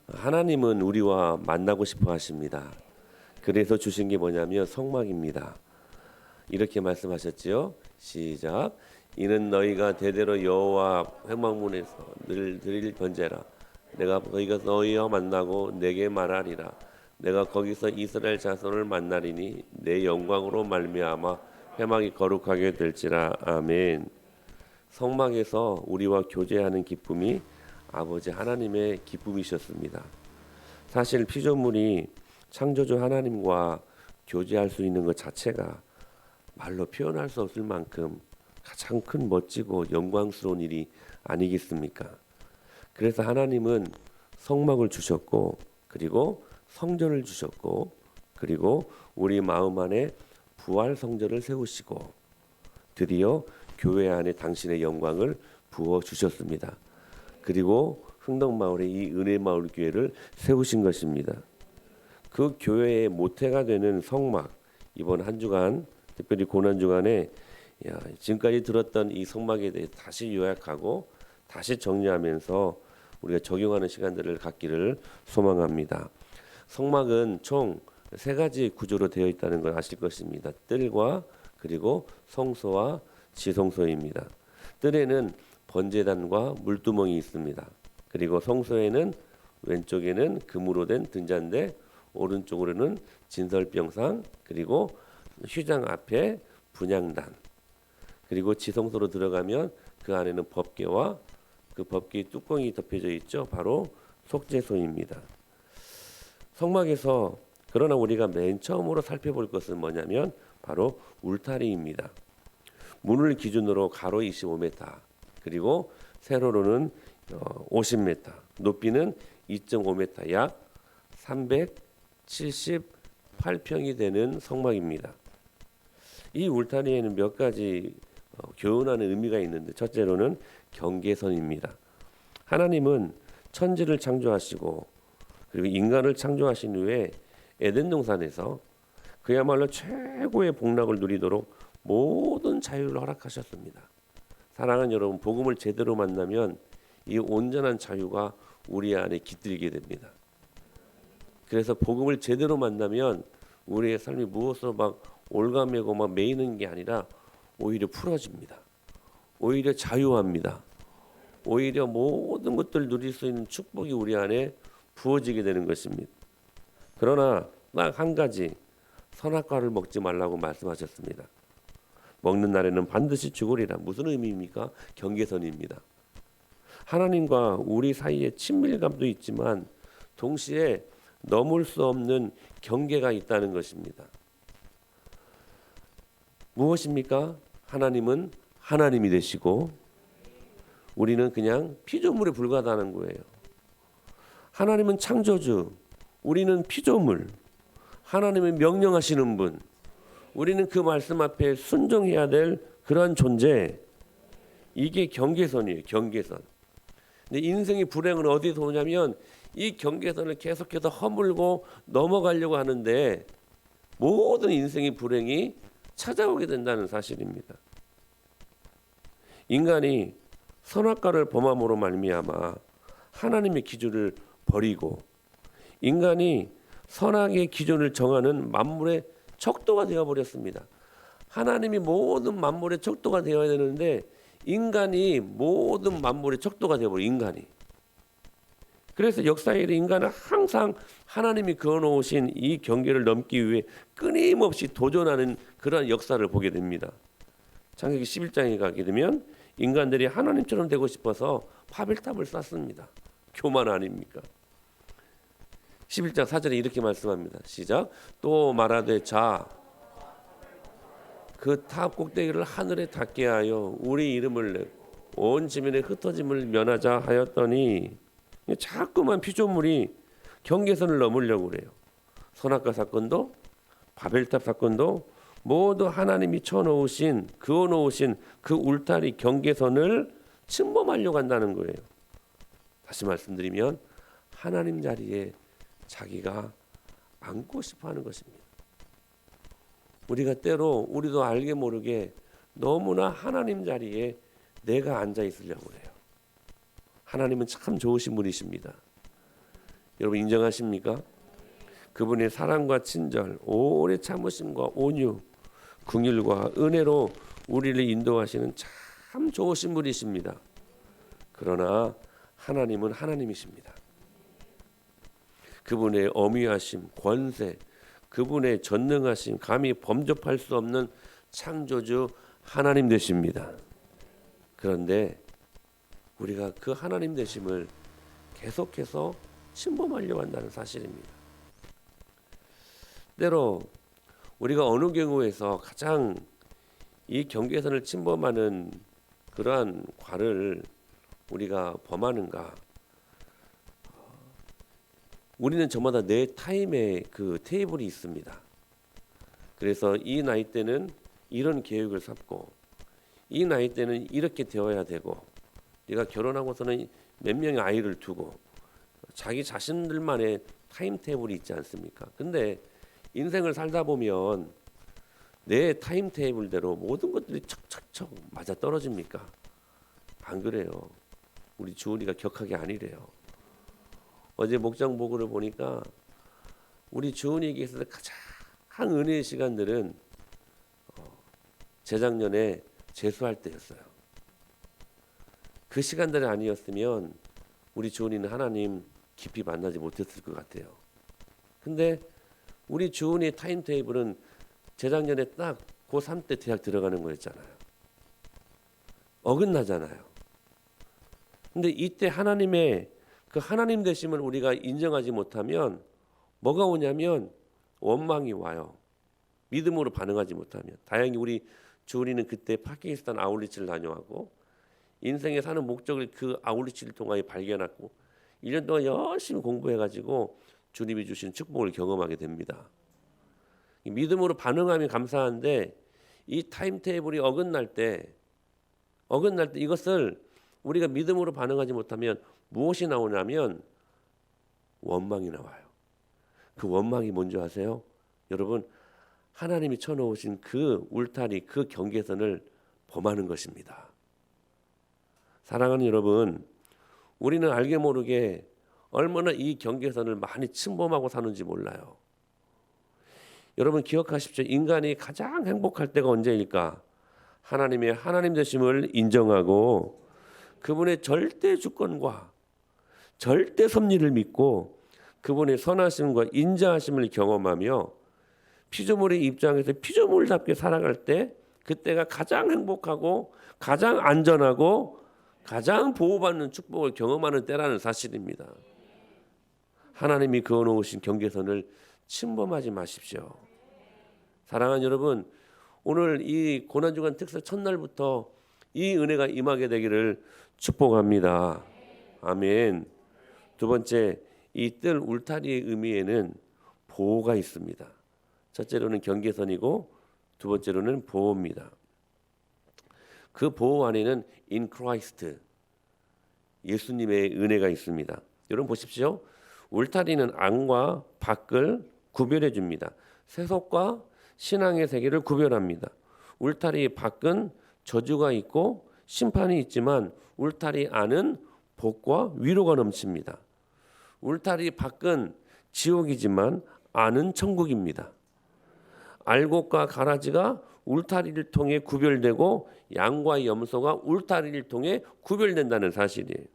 하나님은 우리와 만나고 싶어 하십니다. 그래서 주신 게 뭐냐면 성막입니다. 이렇게 말씀하셨지요. 시작. 이는 너희가 대대로 여호와 회막문에서 늘 드릴 번제라. 내가 너희가 너희와 만나고 내게 말하리라. 내가 거기서 이스라엘 자손을 만나리니 내 영광으로 말미암아 회막이 거룩하게 될지라. 아멘. 성막에서 우리와 교제하는 기쁨이 아버지 하나님의 기쁨이셨습니다. 사실 피조물이 창조주 하나님과 교제할 수 있는 것 자체가 말로 표현할 수 없을 만큼 가장 큰 멋지고 영광스러운 일이 아니겠습니까? 그래서 하나님은 성막을 주셨고, 그리고 성전을 주셨고, 그리고 우리 마음 안에 부활 성전을 세우시고, 드디어 교회 안에 당신의 영광을 부어 주셨습니다. 그리고 흥덕마을에 이 은혜마을 교회를 세우신 것입니다. 그 교회의 모태가 되는 성막, 이번 한 주간 특별히 고난 주간에 지금까지 들었던 이 성막에 대해 다시 요약하고 다시 정리하면서 우리가 적용하는 시간들을 갖기를 소망합니다. 성막은 총 3가지 구조로 되어 있다는 걸 아실 것입니다. 뜰과 그리고 성소와 지성소입니다. 뜰에는 번제단과 물두멍이 있습니다. 그리고 성소에는 왼쪽에는 금으로 된 등잔대, 오른쪽으로는 진설병상, 그리고 휘장 앞에 분향단, 그리고 지성소로 들어가면 그 안에는 법궤와 그 법궤 뚜껑이 덮여져 있죠. 바로 속죄소입니다. 성막에서 그러나 우리가 맨 처음으로 살펴볼 것은 뭐냐면 바로 울타리입니다. 문을 기준으로 가로 25m, 그리고 세로로는 50m, 높이는 2.5m, 약 378평이 되는 성막입니다. 이 울타리에는 몇 가지 교훈하는 의미가 있는데, 첫째로는 경계선입니다. 하나님은 천지를 창조하시고 그리고 인간을 창조하신 후에 에덴 동산에서 그야말로 최고의 복락을 누리도록 모든 자유를 허락하셨습니다. 사랑하는 여러분, 복음을 제대로 만나면 이 온전한 자유가 우리 안에 깃들게 됩니다. 그래서 복음을 제대로 만나면 우리의 삶이 무엇으로 막 올가매고 막 매이는 게 아니라 오히려 풀어집니다. 오히려 자유합니다. 오히려 모든 것들을 누릴 수 있는 축복이 우리 안에 부어지게 되는 것입니다. 그러나 딱 한 가지, 선악과를 먹지 말라고 말씀하셨습니다. 먹는 날에는 반드시 죽으리라. 무슨 의미입니까? 경계선입니다. 하나님과 우리 사이에 친밀감도 있지만 동시에 넘을 수 없는 경계가 있다는 것입니다. 무엇입니까? 하나님은 하나님이 되시고 우리는 그냥 피조물에 불과하다는 거예요. 하나님은 창조주, 우리는 피조물. 하나님의 명령하시는 분, 우리는 그 말씀 앞에 순종해야 될 그러한 존재. 이게 경계선이에요. 경계선. 근데 인생의 불행은 어디서 오냐면 이 경계선을 계속해서 허물고 넘어가려고 하는데 모든 인생의 불행이 찾아오게 된다는 사실입니다. 인간이 선악과를 범함으로 말미암아 하나님의 기준을 버리고 인간이 선악의 기준을 정하는 만물의 척도가 되어버렸습니다. 하나님이 모든 만물의 척도가 되어야 되는데 인간이 모든 만물의 척도가 되어버려. 인간이. 그래서 역사에 인간은 항상 하나님이 그어놓으신 이 경계를 넘기 위해 끊임없이 도전하는 그런 역사를 보게 됩니다. 창세기 11장에 가게 되면 인간들이 하나님처럼 되고 싶어서 바벨탑을 쌓습니다. 교만 아닙니까? 11장 4절에 이렇게 말씀합니다. 시작. 또 말하되 자 그 탑 꼭대기를 하늘에 닿게 하여 우리 이름을 내고 온 지면에 흩어짐을 면하자 하였더니 자꾸만 피조물이 경계선을 넘으려고 그래요. 선악과 사건도 바벨탑 사건도 모두 하나님이 쳐놓으신 그어놓으신 그 울타리 경계선을 침범하려고 한다는 거예요. 다시 말씀드리면 하나님 자리에 자기가 앉고 싶어하는 것입니다. 우리가 때로 우리도 알게 모르게 너무나 하나님 자리에 내가 앉아 있으려고 해요. 하나님은 참 좋으신 분이십니다. 여러분 인정하십니까? 그분의 사랑과 친절, 오래 참으심과 온유, 긍휼과 은혜로 우리를 인도하시는 참 좋으신 분이십니다. 그러나 하나님은 하나님이십니다. 그분의 어미하심, 권세, 그분의 전능하심, 감히 범접할 수 없는 창조주 하나님 되십니다. 그런데 우리가 그 하나님 되심을 계속해서 침범하려고 한다는 사실입니다. 때로 우리가 어느 경우에서 가장 이 경계선을 침범하는 그러한 과를 우리가 범하는가? 우리는 저마다 내 타임의 그 테이블이 있습니다. 그래서 이 나이 때는 이런 계획을 삼고 이 나이 때는 이렇게 되어야 되고 네가 결혼하고서는 몇 명의 아이를 두고 자기 자신들만의 타임 테이블이 있지 않습니까? 근데 인생을 살다 보면 내 타임 테이블대로 모든 것들이 척척척 맞아 떨어집니까? 안 그래요. 우리 주은이가 격하게 아니래요. 어제 목장 보고를 보니까 우리 주은이에게 있어서 가장 은혜의 시간들은 재작년에 재수할 때였어요. 그 시간들이 아니었으면 우리 주은이는 하나님 깊이 만나지 못했을 것 같아요. 근데 우리 주은이의 타임테이블은 재작년에 딱 고3 때 대학 들어가는 거였잖아요. 어긋나잖아요. 근데 이때 하나님의 그 하나님 되심을 우리가 인정하지 못하면 뭐가 오냐면 원망이 와요. 믿음으로 반응하지 못하면. 다행히 우리 주은이는 그때 파키스탄 아울리치를 다녀왔고 인생에 사는 목적을 그 아울리치를 통하여 발견하고 1년 동안 열심히 공부해가지고 주님이 주신 축복을 경험하게 됩니다. 믿음으로 반응하면 감사한데 이 타임테이블이 어긋날 때 이것을 우리가 믿음으로 반응하지 못하면 무엇이 나오냐면 원망이 나와요. 그 원망이 뭔지 아세요? 여러분, 하나님이 쳐놓으신 그 울타리, 그 경계선을 범하는 것입니다. 사랑하는 여러분, 우리는 알게 모르게 얼마나 이 경계선을 많이 침범하고 사는지 몰라요. 여러분 기억하십시오. 인간이 가장 행복할 때가 언제일까? 하나님의 하나님 되심을 인정하고 그분의 절대 주권과 절대 섭리를 믿고 그분의 선하심과 인자하심을 경험하며 피조물의 입장에서 피조물답게 살아갈 때 그때가 가장 행복하고 가장 안전하고 가장 보호받는 축복을 경험하는 때라는 사실입니다. 하나님이 그어놓으신 경계선을 침범하지 마십시오. 사랑하는 여러분, 오늘 이 고난주간 특사 첫날부터 이 은혜가 임하게 되기를 축복합니다. 아멘. 두 번째, 이 뜰 울타리의 의미에는 보호가 있습니다. 첫째로는 경계선이고 두 번째로는 보호입니다. 그 보호 안에는 in Christ, 예수님의 은혜가 있습니다. 여러분 보십시오. 울타리는 안과 밖을 구별해 줍니다. 세속과 신앙의 세계를 구별합니다. 울타리 밖은 저주가 있고 심판이 있지만 울타리 안은 복과 위로가 넘칩니다. 울타리 밖은 지옥이지만 안은 천국입니다. 알곡과 가라지가 울타리를 통해 구별되고 양과 염소가 울타리를 통해 구별된다는 사실이에요.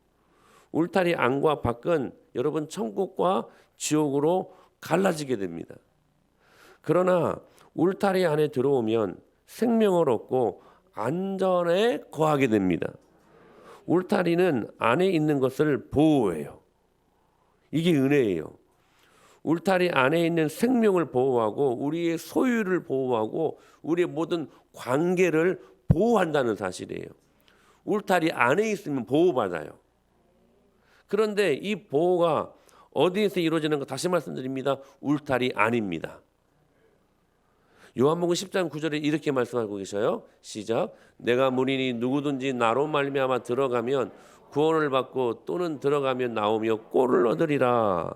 울타리 안과 밖은 여러분 천국과 지옥으로 갈라지게 됩니다. 그러나 울타리 안에 들어오면 생명을 얻고 안전에 거하게 됩니다. 울타리는 안에 있는 것을 보호해요. 이게 은혜예요. 울타리 안에 있는 생명을 보호하고 우리의 소유를 보호하고 우리의 모든 관계를 보호한다는 사실이에요. 울타리 안에 있으면 보호받아요. 그런데 이 보호가 어디에서 이루어지는 가 다시 말씀드립니다. 울타리 안입니다. 요한복음 10장 9절에 이렇게 말씀하고 계셔요. 시작. 내가 문이니 누구든지 나로 말미암아 들어가면 구원을 받고 또는 들어가면 나오며 꼴을 얻으리라.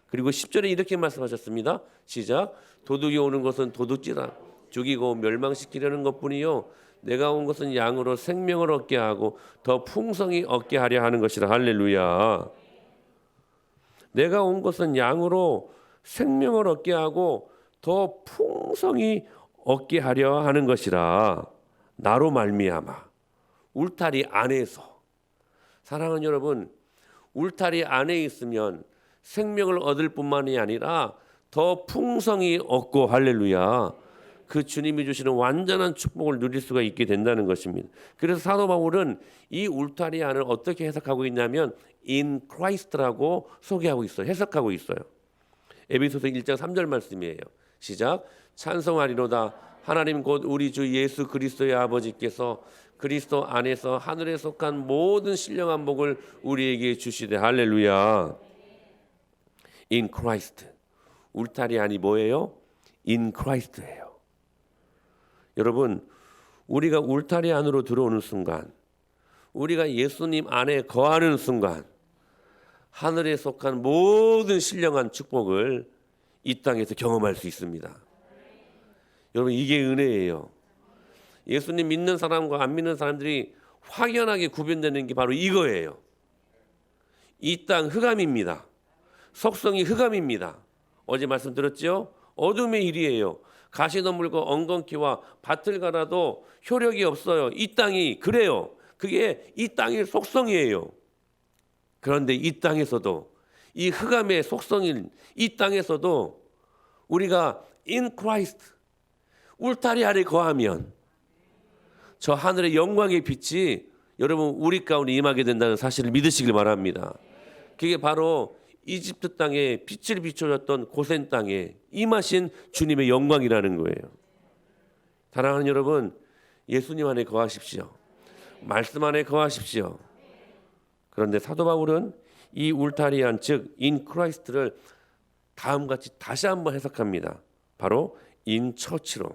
그리고 10절에 이렇게 말씀하셨습니다. 시작. 도둑이 오는 것은 도둑질하 죽이고 멸망시키려는 것뿐이요 내가 온 것은 양으로 생명을 얻게 하고 더 풍성히 얻게 하려 하는 것이라. 할렐루야. 내가 온 것은 양으로 생명을 얻게 하고 더 풍성히 얻게 하려 하는 것이라. 나로 말미암아. 울타리 안에서. 사랑하는 여러분, 울타리 안에 있으면 생명을 얻을 뿐만이 아니라 더 풍성히 얻고, 할렐루야, 그 주님이 주시는 완전한 축복을 누릴 수가 있게 된다는 것입니다. 그래서 사도 바울은 이 울타리 안을 어떻게 해석하고 있냐면 in Christ라고 소개하고 있어요. 해석하고 있어요. 에베소서 1장 3절 말씀이에요. 시작. 찬송하리로다 하나님 곧 우리 주 예수 그리스도의 아버지께서 그리스도 안에서 하늘에 속한 모든 신령한 복을 우리에게 주시되. 할렐루야. in Christ. 울타리 안이 뭐예요? in Christ예요. 여러분, 우리가 울타리 안으로 들어오는 순간, 우리가 예수님 안에 거하는 순간 하늘에 속한 모든 신령한 축복을 이 땅에서 경험할 수 있습니다. 여러분, 이게 은혜예요. 예수님 믿는 사람과 안 믿는 사람들이 확연하게 구분되는 게 바로 이거예요. 이 땅 흑암입니다. 속성이 흑암입니다. 어제 말씀드렸죠? 어둠의 일이에요. 가시덤불과 엉겅퀴와 밭을 갈아도 효력이 없어요. 이 땅이 그래요. 그게 이 땅의 속성이에요. 그런데 이 땅에서도, 이 흑암의 속성인 이 땅에서도 우리가 in Christ, 울타리 아래 거하면 저 하늘의 영광의 빛이 여러분 우리 가운데 임하게 된다는 사실을 믿으시길 바랍니다. 그게 바로 이집트 땅에 빛을 비춰줬던 고센 땅에 임하신 주님의 영광이라는 거예요. 사랑하는 여러분, 예수님 안에 거하십시오. 말씀 안에 거하십시오. 그런데 사도 바울은 이 울타리 안, 즉 in Christ를 다음같이 다시 한번 해석합니다. 바로 in church로.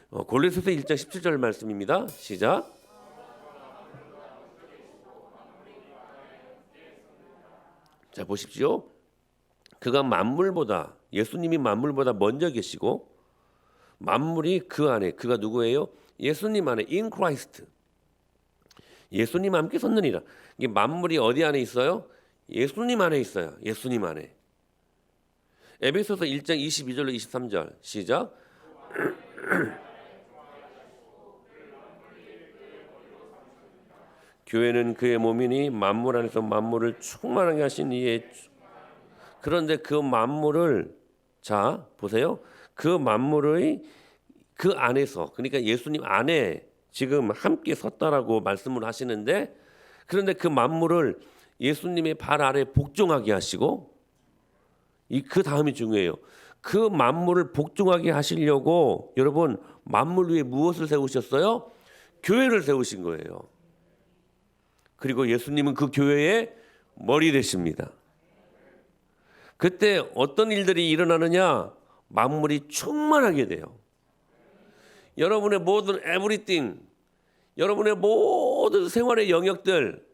골로새서 1장 17절 말씀입니다. 시작. 자, 보십시오. 그가 만물보다, 예수님이 만물보다 먼저 계시고 만물이 그 안에, 그가 누구예요? 예수님 안에, in Christ. 예수님 함께 섰느니라. 이게 만물이 어디 안에 있어요? 예수님 안에 있어요. 예수님 안에. 에베소서 1장 22절로 23절 시작. 교회는 그의 몸이니 만물 안에서 만물을 충만하게 하신 이의. 그런데 그 만물을, 자 보세요, 그 만물의 그 안에서, 그러니까 예수님 안에 지금 함께 섰다라고 말씀을 하시는데, 그런데 그 만물을 예수님의 발 아래 복종하게 하시고, 그 다음이 중요해요. 그 만물을 복종하게 하시려고 여러분 만물 위에 무엇을 세우셨어요? 교회를 세우신 거예요. 그리고 예수님은 그 교회의 머리 되십니다. 그때 어떤 일들이 일어나느냐? 만물이 충만하게 돼요. 여러분의 모든 everything, 여러분의 모든 생활의 영역들,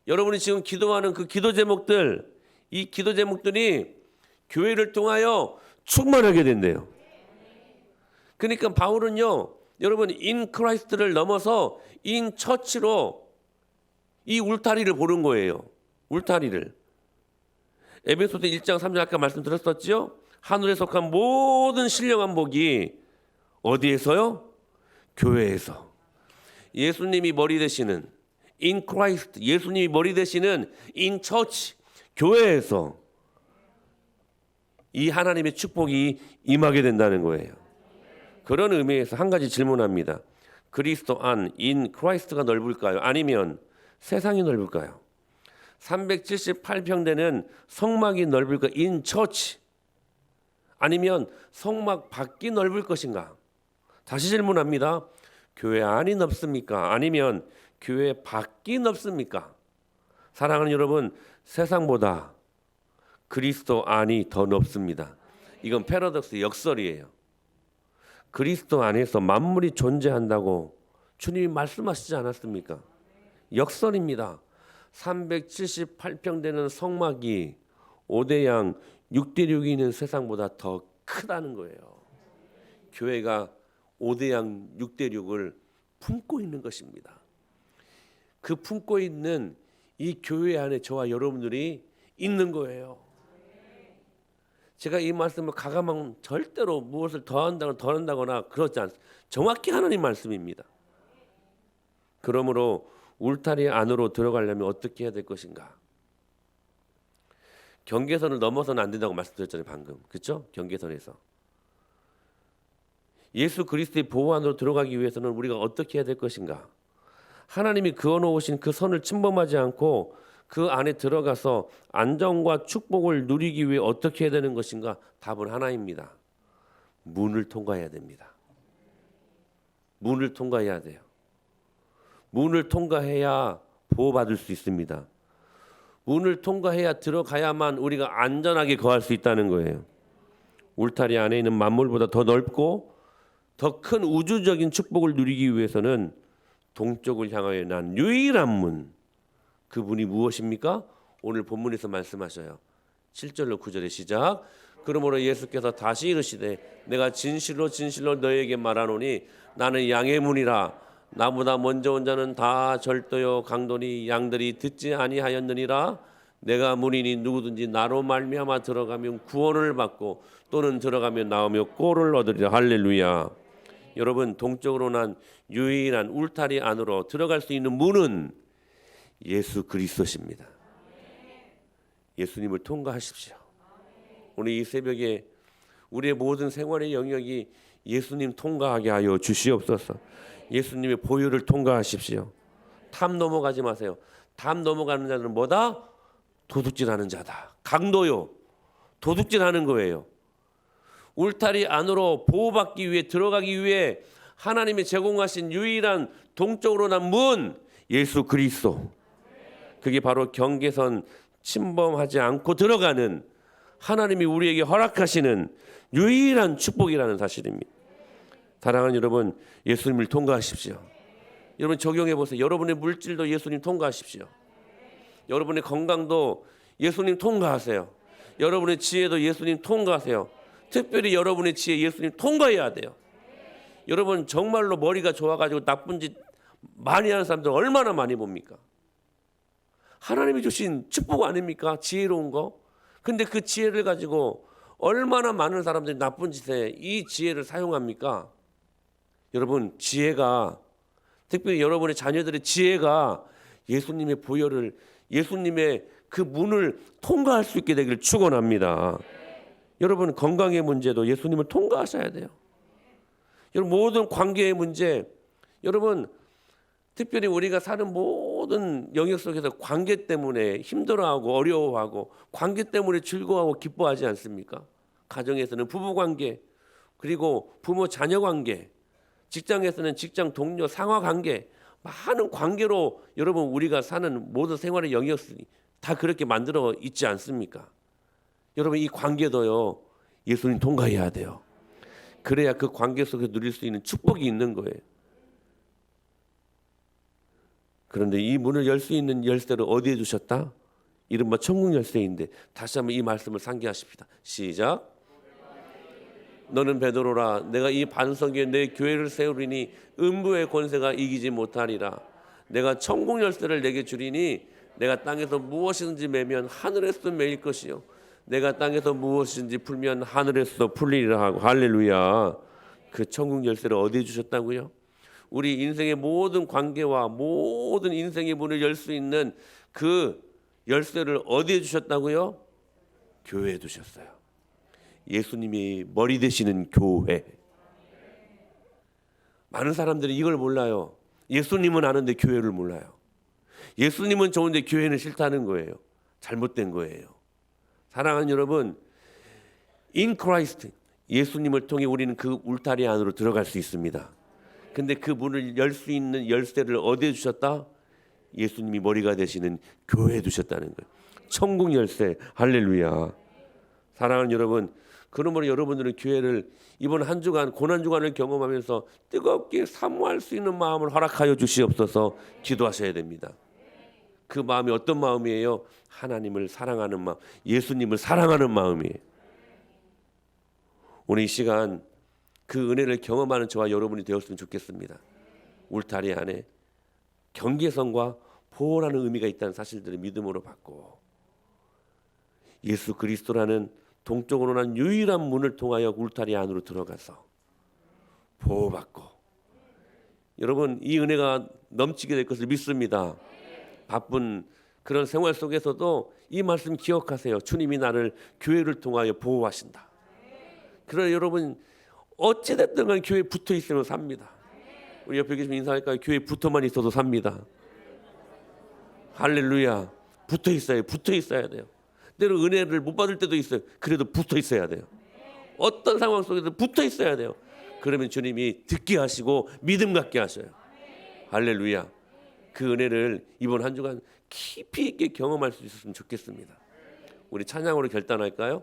여러분이 지금 기도하는 그 기도 제목들, 이 기도 제목들이 교회를 통하여 충만하게 된대요. 그러니까 바울은요, 여러분 in Christ를 넘어서 in church로 이 울타리를 보는 거예요. 울타리를. 에베소서 1장 3절 아까 말씀드렸었죠? 하늘에 속한 모든 신령한 복이 어디에서요? 교회에서. 예수님이 머리 되시는 in Christ, 예수님이 머리 되시는 in church, 교회에서 이 하나님의 축복이 임하게 된다는 거예요. 그런 의미에서 한 가지 질문합니다. 그리스도 안, in Christ가 넓을까요? 아니면 세상이 넓을까요? 378평대는 성막이 넓을까? in church. 아니면 성막 밖이 넓을 것인가? 다시 질문합니다. 교회 안이 넓습니까? 아니면 교회 밖이 넓습니까? 사랑하는 여러분, 세상보다 그리스도 안이 더 넓습니다. 이건 패러독스, 역설이에요. 그리스도 안에서 만물이 존재한다고 주님이 말씀하시지 않았습니까? 역설입니다. 378평 되는 성막이 5대양 6대6이 있는 세상보다 더 크다는 거예요. 교회가 5대양 6대6을 품고 있는 것입니다. 그 품고 있는 이 교회 안에 저와 여러분들이 있는 거예요. 제가 이 말씀을 가감하면 절대로 무엇을 더한다거나 그렇지 않습니다. 정확히 하나님 말씀입니다. 그러므로 울타리 안으로 들어가려면 어떻게 해야 될 것인가? 경계선을 넘어서는 안 된다고 말씀드렸잖아요, 방금. 그렇죠? 경계선에서. 예수 그리스도의 보호 안으로 들어가기 위해서는 우리가 어떻게 해야 될 것인가? 하나님이 그어놓으신 그 선을 침범하지 않고 그 안에 들어가서 안정과 축복을 누리기 위해 어떻게 해야 되는 것인가? 답은 하나입니다. 문을 통과해야 됩니다. 문을 통과해야 돼요. 문을 통과해야 보호받을 수 있습니다. 문을 통과해야 들어가야만 우리가 안전하게 거할 수 있다는 거예요. 울타리 안에 있는 만물보다 더 넓고 더 큰 우주적인 축복을 누리기 위해서는 동쪽을 향하여 난 유일한 문, 그 문이 무엇입니까? 오늘 본문에서 말씀하셔요. 7절로 9절의 시작. 그러므로 예수께서 다시 이르시되 내가 진실로 진실로 너에게 말하노니 나는 양의 문이라. 나보다 먼저 온 자는 다 절도요 강도니 양들이 듣지 아니하였느니라. 내가 문이니 누구든지 나로 말미암아 들어가면 구원을 받고 또는 들어가면 나오며 꼴을 얻으리라. 할렐루야. 여러분, 동쪽으로 난 유일한 울타리 안으로 들어갈 수 있는 문은 예수 그리스도십니다. 예수님을 통과하십시오. 오늘 이 새벽에 우리의 모든 생활의 영역이 예수님 통과하게 하여 주시옵소서. 예수님의 보혈을 통과하십시오. 탐 넘어가지 마세요. 탐 넘어가는 자들은 뭐다? 도둑질하는 자다. 강도요. 도둑질하는 거예요. 울타리 안으로 보호받기 위해 들어가기 위해 하나님이 제공하신 유일한 동쪽으로 난 문, 예수 그리스도. 그게 바로 경계선 침범하지 않고 들어가는 하나님이 우리에게 허락하시는 유일한 축복이라는 사실입니다. 사랑하는 여러분, 예수님을 통과하십시오. 여러분 적용해 보세요. 여러분의 물질도 예수님 통과하십시오. 여러분의 건강도 예수님 통과하세요. 여러분의 지혜도 예수님 통과하세요. 특별히 여러분의 지혜 예수님 통과해야 돼요. 여러분 정말로 머리가 좋아가지고 나쁜 짓 많이 하는 사람들 얼마나 많이 봅니까? 하나님이 주신 축복 아닙니까? 지혜로운 거. 근데 그 지혜를 가지고 얼마나 많은 사람들이 나쁜 짓에 이 지혜를 사용합니까? 여러분 지혜가, 특별히 여러분의 자녀들의 지혜가 예수님의 보혈을, 예수님의 그 문을 통과할 수 있게 되기를 축원합니다. 여러분 건강의 문제도 예수님을 통과하셔야 돼요. 여러분 모든 관계의 문제, 여러분 특별히 우리가 사는 모든 영역 속에서 관계 때문에 힘들어하고 어려워하고 관계 때문에 즐거워하고 기뻐하지 않습니까? 가정에서는 부부 관계, 그리고 부모 자녀 관계, 직장에서는 직장 동료 상하 관계, 많은 관계로 여러분 우리가 사는 모든 생활의 영역이 다 그렇게 만들어 있지 않습니까? 여러분 이 관계도요 예수님 통과해야 돼요. 그래야 그 관계 속에서 누릴 수 있는 축복이 있는 거예요. 그런데 이 문을 열 수 있는 열쇠를 어디에 두셨다? 이른바 천국 열쇠인데 다시 한번 이 말씀을 상기하십시다. 시작. 너는 베드로라. 내가 이 반석 위에 내 교회를 세우리니 음부의 권세가 이기지 못하리라. 내가 천국 열쇠를 내게 주리니 내가 땅에서 무엇이든지 매면 하늘에서 매일 것이요 내가 땅에서 무엇이든지 풀면 하늘에서 풀리리라 하고. 할렐루야. 그 천국 열쇠를 어디에 주셨다고요? 우리 인생의 모든 관계와 모든 인생의 문을 열 수 있는 그 열쇠를 어디에 주셨다고요? 교회에 두셨어요. 예수님이 머리 되시는 교회. 많은 사람들이 이걸 몰라요. 예수님은 아는데 교회를 몰라요. 예수님은 좋은데 교회는 싫다는 거예요. 잘못된 거예요. 사랑하는 여러분, in Christ, 예수님을 통해 우리는 그 울타리 안으로 들어갈 수 있습니다. 근데 그 문을 열 수 있는 열쇠를 어디에 주셨다? 예수님이 머리가 되시는 교회에 두셨다는 거예요. 천국 열쇠. 할렐루야. 사랑하는 여러분, 그러므로 여러분들은 교회를 이번 한 주간 고난 주간을 경험하면서 뜨겁게 사모할 수 있는 마음을 허락하여 주시옵소서. 기도하셔야 됩니다. 그 마음이 어떤 마음이에요? 하나님을 사랑하는 마음, 예수님을 사랑하는 마음이에요. 오늘 이 시간 그 은혜를 경험하는 저와 여러분이 되었으면 좋겠습니다. 울타리 안에 경계선과 보호라는 의미가 있다는 사실들을 믿음으로 받고 예수 그리스도라는 동쪽으로 난 유일한 문을 통하여 울타리 안으로 들어가서 보호받고, 여러분 이 은혜가 넘치게 될 것을 믿습니다. 바쁜 그런 생활 속에서도 이 말씀 기억하세요. 주님이 나를 교회를 통하여 보호하신다. 그러나 여러분 어찌됐든 간 교회에 붙어 있으면 삽니다. 우리 옆에 계시면 인사할까요? 교회에 붙어만 있어도 삽니다. 할렐루야. 붙어 있어야 돼요. 때로 은혜를 못 받을 때도 있어요. 그래도 붙어 있어야 돼요. 어떤 상황 속에서 붙어 있어야 돼요. 그러면 주님이 듣게 하시고 믿음 갖게 하셔요. 할렐루야. 그 은혜를 이번 한 주간 깊이 있게 경험할 수 있었으면 좋겠습니다. 우리 찬양으로 결단할까요?